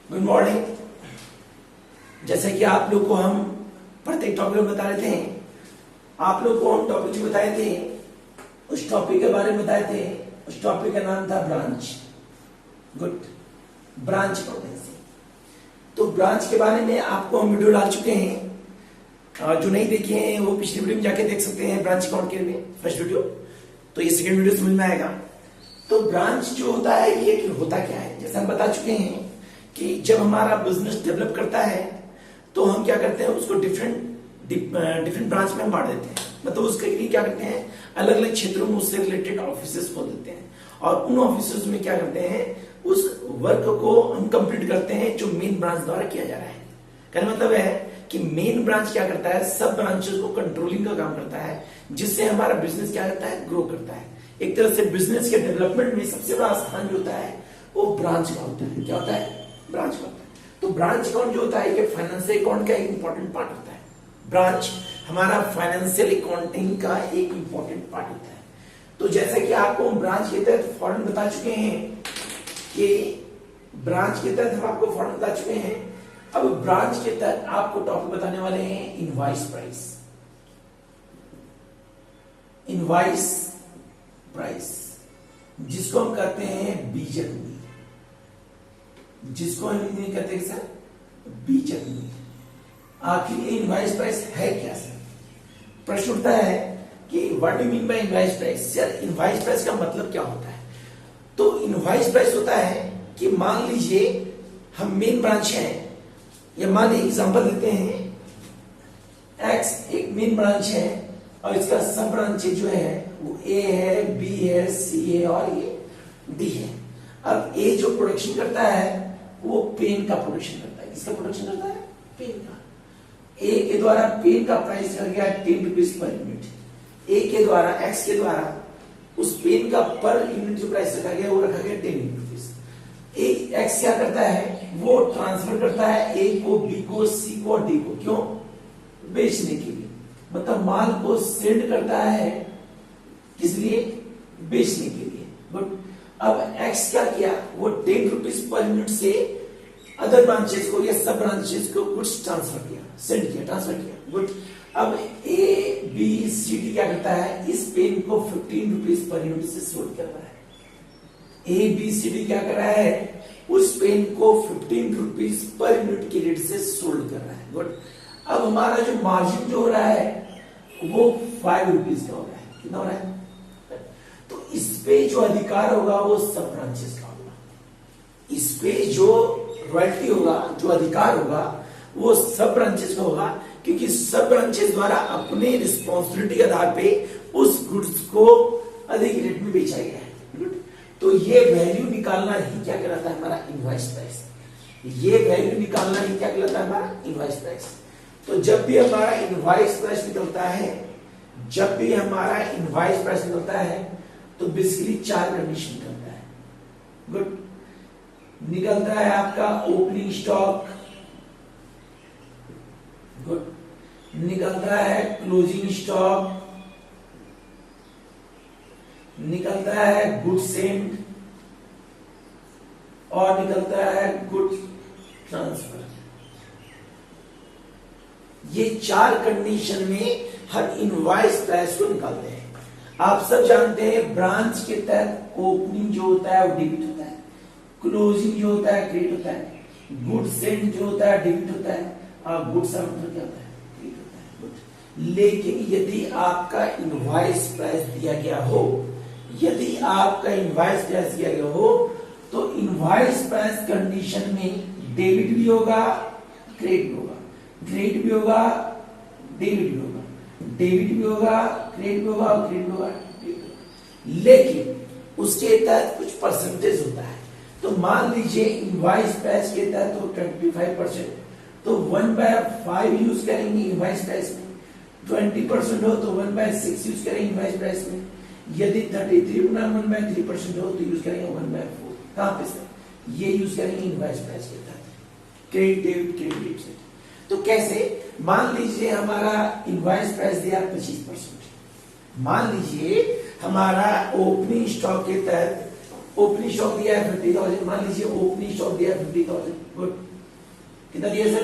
Good morning. जैसे कि आप लोग को हम प्रत्येक टॉपिक में बता रहे थे, आप लोग को हम टॉपिक जो बताए थे उस टॉपिक के बारे में बताए थे। उस टॉपिक का नाम था ब्रांच। Good, branch accountancy. तो ब्रांच के बारे में आपको हम वीडियो डाल चुके हैं, जो नहीं देखे हैं वो पिछली वीडियो में जाके देख सकते हैं। ब्रांच अकाउंट के लिए फर्स्ट वीडियो, तो ये सेकंड वीडियो समझ में आएगा। तो ब्रांच जो होता है ये होता क्या है, जैसे हम बता चुके हैं कि जब हमारा बिजनेस डेवलप करता है तो हम क्या करते हैं, उसको डिफरेंट ब्रांच में बांट देते हैं। मतलब उसके लिए क्या करते हैं, अलग अलग क्षेत्रों में उससे रिलेटेड ऑफिसेस खोल देते हैं और उन ऑफिसेस में क्या करते हैं, उस वर्क को हम कंप्लीट करते हैं जो मेन ब्रांच द्वारा किया जा रहा है। कहने मतलब है कि मेन ब्रांच क्या करता है, सब ब्रांचेस को कंट्रोलिंग का काम करता है, जिससे हमारा बिजनेस क्या करता है, ग्रो करता है। एक तरह से बिजनेस के डेवलपमेंट में सबसे बड़ा स्थान जो होता है वो ब्रांच का होता है। क्या होता है, ब्रांच का होता है। तो ब्रांच अकाउंट जो होता है ये फाइनेंशियल अकाउंट का एक इंपॉर्टेंट पार्ट होता है। ब्रांच हमारा फाइनेंशियल अकाउंटिंग का एक इंपॉर्टेंट पार्ट होता है। तो जैसा कि आपको ब्रांच के तहत फॉरन बता चुके हैं कि ब्रांच के तहत हम आपको फॉरन बता चुके हैं। अब ब्रांच के तहत आपको टॉपिक बताने वाले हैं इनवॉइस प्राइस। इनवॉइस प्राइस जिसको हम कहते हैं बीजक मूल्य, जिसको हम हिंदी में कहते हैं सर बीजक मूल्य। आखिर ये इनवॉइस प्राइस है क्या सर? प्रश्न उठता है कि what do mean by invoice price. Sir invoice price का मतलब क्या होता है? तो इनवॉइस प्राइस होता है कि मान लीजिए हम मेन ब्रांच हैं, या मान लीजिए एग्जांपल देते हैं एक्स एक मेन ब्रांच है और इसका सब ब्रांच जो है वो ए है, बी है, सी है और ये डी है। अब ए जो प्रोडक्शन करता है वो पेन का प्रोडक्शन करता है। किसका प्रोडक्शन करता है? पेन का। ए के द्वारा पेन का प्राइस कर गया 10 रुपीज पर यूनिट। ए के द्वारा, एक्स के द्वारा उस पेन का पर यूनिट जो प्राइस रखा गया वो रखा गया 10 रुपीज। एक्स क्या करता है, वो ट्रांसफर करता है ए को, बी को, सी को और डी को। क्यों? बेचने के लिए। मतलब माल को सेंड करता है किस लिए? बेचने के लिए। बट अब एक्स क्या किया, वो 10 रुपीज पर यूनिट से अदर ब्रांचेस को या सब ब्रांचेस को गुड्स ट्रांसफर किया, सेंड किया, ट्रांसफर किया। गुड। अब ए बी सी डी क्या करता है, इस पेन को 15 रुपीज पर यूनिट से सोल्ड कर रहा है। ए बी सी डी क्या कर रहा है, उस पेन को 15 रुपीज पर यूनिट के रेट से सोल्ड कर रहा है। गुड। अब हमारा जो मार्जिन जो हो रहा है वो 5 रुपीज का हो रहा है। कितना हो रहा है? तो इस पे जो अधिकार होगा वो सब ब्रांचेस का होगा। इस पे जो रॉयल्टी होगा, जो अधिकार होगा वो सब ब्रांचेस का होगा, क्योंकि सब ब्रांचेस द्वारा अपने रिस्पॉन्सिबिलिटी के आधार पे उस गुड्स को अधिक रेट में बेचा गया है। तो ये वैल्यू निकालना ही क्या कहलाता है, हमारा इनवॉइस प्राइस। ये वैल्यू निकालना ही क्या कहलाता है, हमारा इनवॉइस प्राइस। तो जब भी हमारा इनवॉइस प्राइस निकलता है, जब भी हमारा इनवॉइस प्राइस निकलता है तो बेसिकली 4 कंडीशन करता है। गुड। निकलता है आपका ओपनिंग स्टॉक, गुड, निकलता है क्लोजिंग स्टॉक, निकलता है गुड सेंड और निकलता है गुड ट्रांसफर। ये 4 कंडीशन में हम इनवॉइस प्राइस को निकालते हैं। आप सब जानते हैं ब्रांच के तहत ओपनिंग जो होता है वो डेबिट होता है, क्लोजिंग जो होता है क्रेडिट होता है, गुड सेंड जो होता है डेबिट होता है और गुड सर्व क्या होता है, क्रेडिट होता है। गुड। लेकिन यदि आपका इनवॉइस प्राइस दिया गया हो, यदि आपका इनवॉइस प्राइस दिया गया हो तो इनवॉइस प्राइस कंडीशन में डेबिट भी होगा, क्रेडिट भी होगा, क्रेडिट भी होगा, डेबिट भी होगा, डेबिट भी होगा, क्रेडिट भी होगा और क्रेडिट भी होगा, डेबिट होगा। लेकिन उसके तहत कुछ परसेंटेज होता है। तो मान लीजिए इनवॉइस प्राइस के तहत तो 25%, तो 1/5 यूज करेंगे इनवॉइस प्राइस में। 20% हो तो 1/6 यूज करेंगे इनवॉइस प्राइस में। यदि 33 गुना 1/3% हो तो यूज करेंगे 1/4। कहां पे सर? ये यूज करेंगे इनवॉइस प्राइस के तहत, क्रेडिट डेबिट, क्रेडिट से। तो कैसे? मान लीजिए हमारा इनवॉइस प्राइस दिया 25%। मान लीजिए हमारा ओपनिंग स्टॉक के तहत ओपनिंग स्टॉक दिया है 50,000, मान लीजिए ओपनिंग स्टॉक दिया है 50,000, गुड, कितना दिया सर,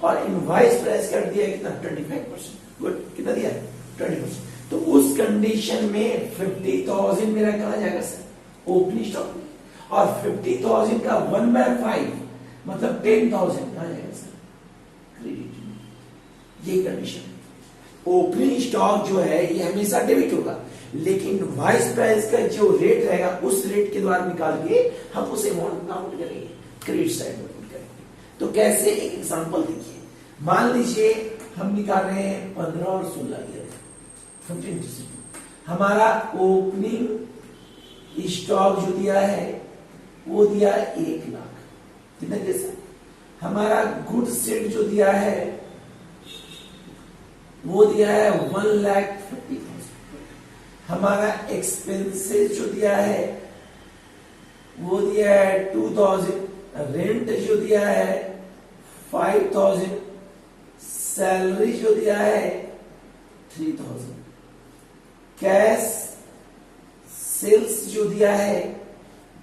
और इनवॉइस प्राइस कर दिया है कितना 25%, गुड, कितना दिया है 20%। तो उस कंडीशन में 50,000 मेरा कहां जाएगा सर, ओपनिंग स्टॉक में, और 50,000 का 1/5 मतलब 10,000 कहां जाएगा सर, क्रेडिट में। ये कंडीशन, ओपनिंग स्टॉक जो है ये हमेशा डेबिट होगा, लेकिन इनवॉइस प्राइस का जो रेट रहेगा उस रेट के द्वारा निकाल के हम उस अमाउंट काउंट करेंगे, क्रेडिट साइड में काउंट करेंगे। तो कैसे, एक एग्जांपल देखिए, मान लीजिए हम निकाल रहे हैं 15 और 16 ईयर 15%, हमारा ओपनिंग स्टॉक जो दिया है वो दिया 1 लाख, कितना जैसा, हमारा गुड सेट जो दिया है वो दिया है 1,50,000, हमारा एक्सपेंसेस जो दिया है वो दिया है 2,000, रेंट जो दिया है 5,000, सैलरी जो दिया है 3,000, कैश सेल्स जो दिया है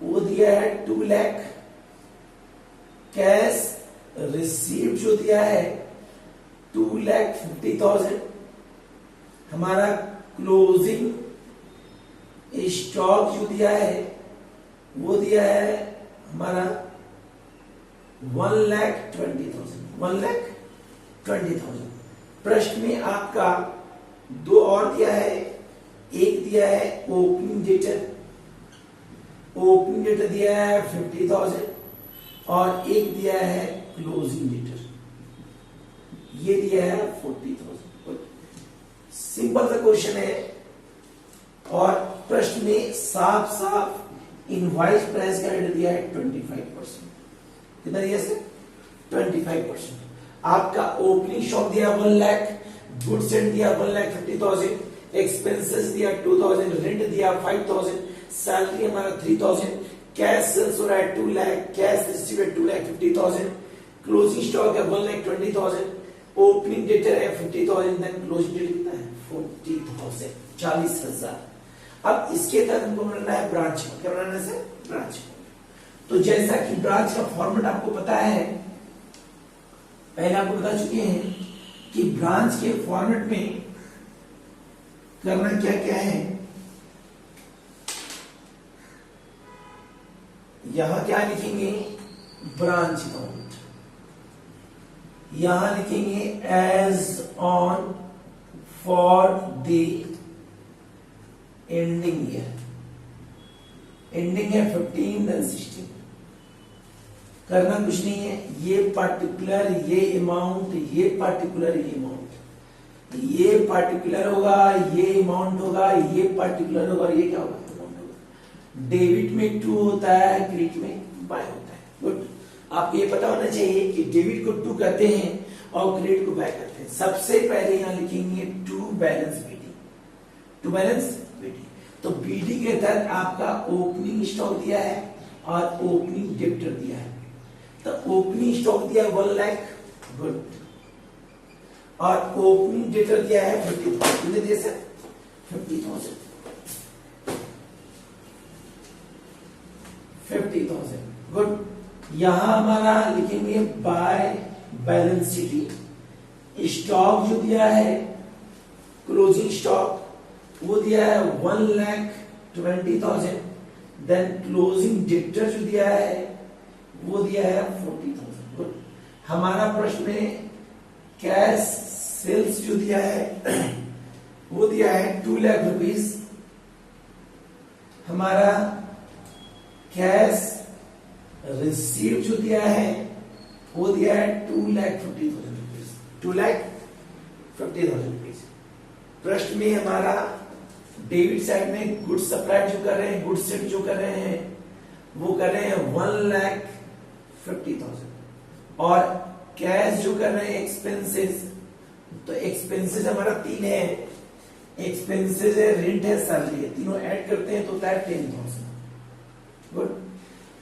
वो दिया है 2 लाख, कैश रिसीव जो दिया है 2,50,000, हमारा क्लोजिंग स्टॉक जो दिया है वो दिया है हमारा 1,20,000, 1,20,000। प्रश्न में आपका 2 और दिया है, एक दिया है ओपनिंग डेटर, ओपनिंग डेटर दिया है 50,000 और एक दिया है क्लोजिंग डेटर, ये दिया है 40,000। सिंपल सा क्वेश्चन है, और प्रश्न में साफ साफ इनवॉइस प्राइस का रेट दिया है 25%, कितना दिया सर 25%। आपका ओपनिंग स्टॉक दिया 1 लाख, गुड सेट दिया 1,50,000, एक्सपेंसेस दिया 2,000, रेंट दिया 5,000, सैलरी हमारा 3,000, कैश सेल्स हो रहा है 2 लाख, कैश रिसीव है 2,50,000, क्लोजिंग स्टॉक है 1,20,000, ओपनिंग डेटर है 50,000, देन क्लोजिंग डेट कितना है 40,000, 40,000। अब इसके तहत हमको बनाना है ब्रांच, क्या बनाना है सर, ब्रांच। तो जैसा कि ब्रांच का फॉर्मेट आपको पता है, पहले आपको बता चुके हैं कि ब्रांच के फॉर्मेट में करना क्या क्या है, यहां क्या लिखेंगे, ब्रांच अकाउंट, यहां लिखेंगे as on for the ending year, ending है 15 देन 16, करना कुछ नहीं है, ये पार्टिकुलर ये अमाउंट, ये पार्टिकुलर ये अमाउंट, ये पार्टिकुलर होगा, ये अमाउंट होगा, ये पार्टिकुलर होगा, ये क्या होगा, अमाउंट होगा। डेबिट में 2 होता है, क्रेडिट में बाय होता है, गुड। आपको ये पता होना चाहिए कि डेबिट को 2 कहते हैं और क्रेडिट को बाय कहते हैं। सबसे पहले यहां लिखेंगे to balance BD, to balance BD. तो बीडी के तहत आपका ओपनिंग स्टॉक दिया है और ओपनिंग डेबिटर दिया है। तो ओपनिंग स्टॉक दिया 1 लाख, गुड, और ओपनिंग डेबिटर दिया है 50,000, कितने दिए सर 50,000, 50,000, गुड। यहां हमारा लिखेंगे बाय बैलेंस शीट, स्टॉक जो दिया है क्लोजिंग स्टॉक वो दिया है 1,20,000, देन क्लोजिंग डेबिटर जो दिया है वो दिया है 40,000, गुड। हमारा प्रश्न में कैश सेल्स जो दिया है वो दिया है 2 लाख रुपीस, हमारा कैश रिसीव जो दिया है वो दिया है 2,50,000 रुपीज, 2,50,000 रुपीज। प्रश्न में हमारा डेबिट साइड में गुड सप्लाई जो कर रहे हैं, गुड सेट जो कर रहे हैं वो कर रहे हैं 1,50,000, और कैश जो कर रहे हैं एक्सपेंसेस, तो एक्सपेंसेस हमारा 3 है, एक्सपेंसेस है, रेंट है, सैलरी है, तीनों ऐड करते हैं तो होता है 10,000, गुड।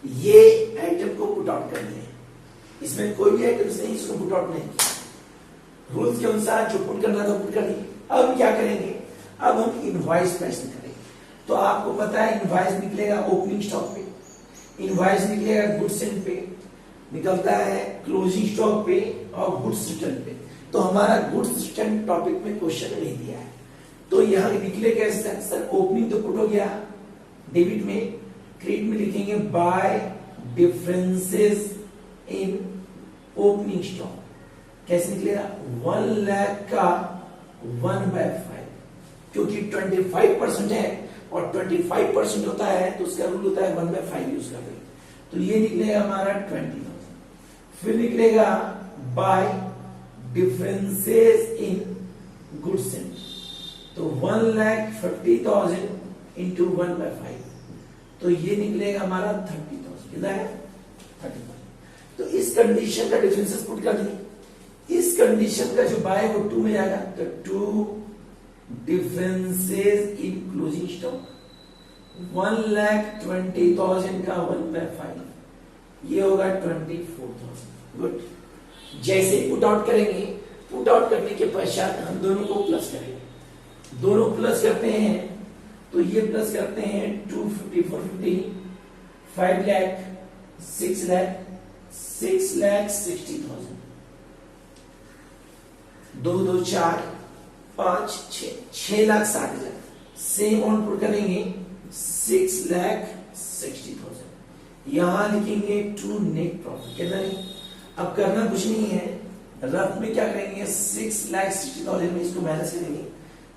ये आइटम को पुट आउट करनी है, इसमें कोई भी आइटम्स नहीं इसको पुट आउट नहीं, रूल्स के अनुसार जो पुट करना था पुट कर दिए। अब क्या करेंगे, अब हम इनवॉइस प्राइस निकालेंगे। तो आपको पता है इनवॉइस निकलेगा ओपनिंग स्टॉक पे, इनवॉइस निकलेगा गुड्स एंड पे, निकलता है क्लोजिंग स्टॉक पे और गुड्स रिटर्न पे। तो हमारा गुड्स रिटर्न टॉपिक में क्वेश्चन नहीं दिया है, तो यहां निकले कैसे सर? ओपनिंग तो पुट हो गया डेबिट में, क्रेडिट में लिखेंगे by differences in opening stock. कैसे निकलेगा? 1 लाख का 1/5, क्योंकि 25% है और 25% होता है तो उसका रूल होता है 1/5 यूज कर रहे, तो ये निकलेगा हमारा 20,000। फिर निकलेगा by differences in goods and, तो 1,50,000 इंटू 1/5, तो ये निकलेगा हमारा 30,000। कितना है? 30,000। तो इस कंडीशन का डिफरेंसेस पुट कर दिए, इस कंडीशन का जो बाय वो 2 में जाएगा, तो 2 डिफरेंसेस इन क्लोजिंग स्टॉक, 1,20,000 का 1/5, ये होगा 24,000। गुड। जैसे पुट आउट करेंगे, पुट आउट करने के पश्चात हम दोनों को प्लस करेंगे, दोनों प्लस करते हैं तो ये प्लस करते हैं 250, 450, 5 lakh, 6 lakh, 6,60,000, 2 2 4 5 6,60,000। Same amount put करेंगे 6,60,000, यहां लिखेंगे टू नेट प्रॉफिट। कितना नहीं, अब करना कुछ नहीं है, रफ में क्या करेंगे 6,60,000 में इसको माइनस करेंगे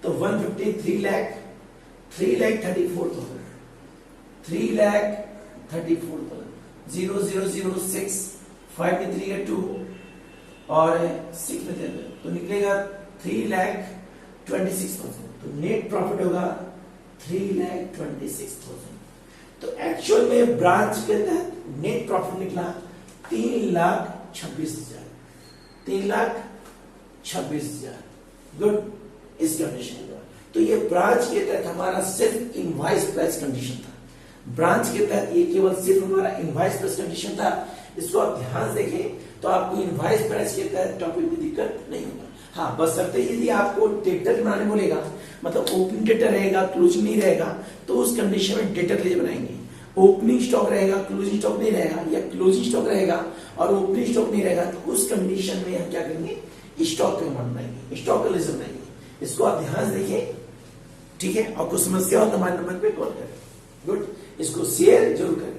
तो 150, 3 लाख, 3,34,000, 3,34,000, 0 0 0 6, 5 में 3 है 2 और 6 में 3, तो निकलेगा 3,26,000। तो नेट प्रॉफिट होगा 3,26,000। तो एक्चुअल में ब्रांच के तहत नेट प्रॉफिट निकला 3,26,000, 3,26,000। गुड। इस कंडीशन का तो ये ब्रांच के तहत हमारा सिर्फ इनवॉइस प्राइस कंडीशन था, ब्रांच के तहत ये केवल सिर्फ हमारा इनवॉइस प्राइस कंडीशन था। इसको आप ध्यान से देखें तो आपको इनवॉइस प्राइस के तहत टॉपिक में दिक्कत नहीं होगा। हाँ, बशर्ते यदि आपको डेटर बनाने बोलेगा, मतलब ओपनिंग डेटर रहेगा, क्लोजिंग नहीं रहेगा, तो उस कंडीशन में डेटर ले बनाएंगे। ओपनिंग स्टॉक रहेगा, क्लोजिंग स्टॉक नहीं रहेगा, या क्लोजिंग स्टॉक रहेगा और ओपनिंग स्टॉक नहीं रहेगा, तो उस कंडीशन में हम क्या करेंगे? स्टॉक का अमाउंट बनाएंगे, स्टॉक का लेजर बनाएंगे। इसको आप ध्यान से देखिए, ठीक है? और कुछ समस्या हो तो हमारे नंबर पे कॉल करें। गुड। इसको शेयर जरूर करें।